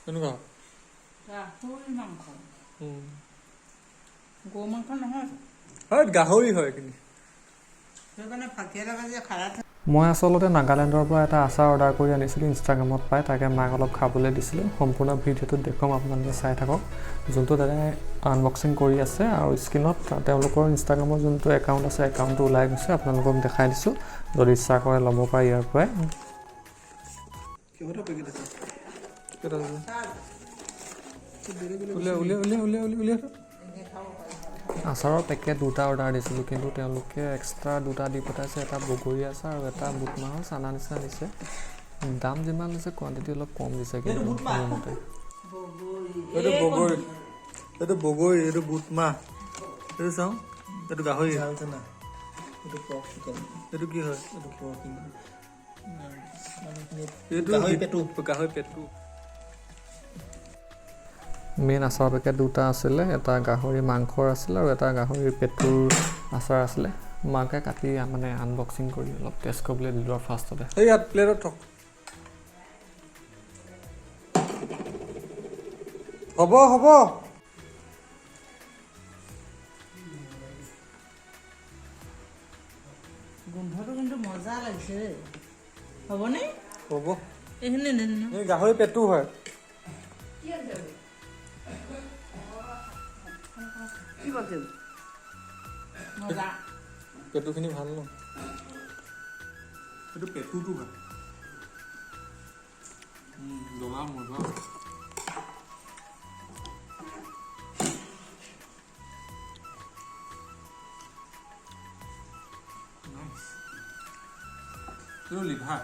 কেনেকুৱা গাহৰি মাংস গৰু মাংস নহয় হয় গাহৰি হয় কিন্তু সেইকাৰণে ফাটিয়ে লগা যে খাৰা মই আচলতে নাগালেণ্ডৰ পৰা এটা আচাৰ অৰ্ডাৰ কৰি আনিছিলোঁ ইনষ্টাগ্ৰামত পাই তাকে মাক অলপ খাবলৈ দিছিলোঁ সম্পূৰ্ণ ভিডিঅ'টোত দেখুৱাম আপোনালোকে চাই থাকক যোনটো দাদাই আনবক্সিং কৰি আছে আৰু স্ক্ৰীনত তেওঁলোকৰ ইনষ্টাগ্ৰামৰ যোনটো একাউণ্ট আছে একাউণ্টটো ওলাই গৈছে আপোনালোকক দেখাই দিছোঁ যদি ইচ্ছা কৰে ল'ব পাৰে ইয়াৰ পৰাই আচাৰৰ পেকেট দুটা অৰ্ডাৰ দিছিলোঁ কিন্তু তেওঁলোকে এক্সট্ৰা দুটা দি পঠাইছে এটা বগৰী আচাৰ আৰু এটা বুট মাহৰ চানা নিচিনা দিছে দাম যিমান দিছে কোৱাণ্টিটি অলপ কম দিছে কিন্তু মতে এইটো বগৰী এইটো বুট মাহ এইটো চাওঁ এইটো গাহৰি এইটো কি হয় এইটো গাহৰি পেটু মেইন আচাৰ পেকেট দুটা আছিলে এটা গাহৰি মাংসৰ আছিলে আৰু এটা গাহৰি পেটুৰ আচাৰ আছিলে মাকে কাটি মানে আনবক্সিং কৰি অলপ টেষ্ট কৰিবলৈ দিলোঁ আৰু ফাৰ্ষ্টতে এই ইয়াত প্লেটত থক হ'ব গোন্ধটো কিন্তু মজা লাগিছে হ'বনে হ'ব এইখিনি এই গাহৰি পেটু হয় কি বলছে মজা পেটুখিনি ভাল ন এইটো পেটুটো হয় জমা মজা এইটো লিভাৰ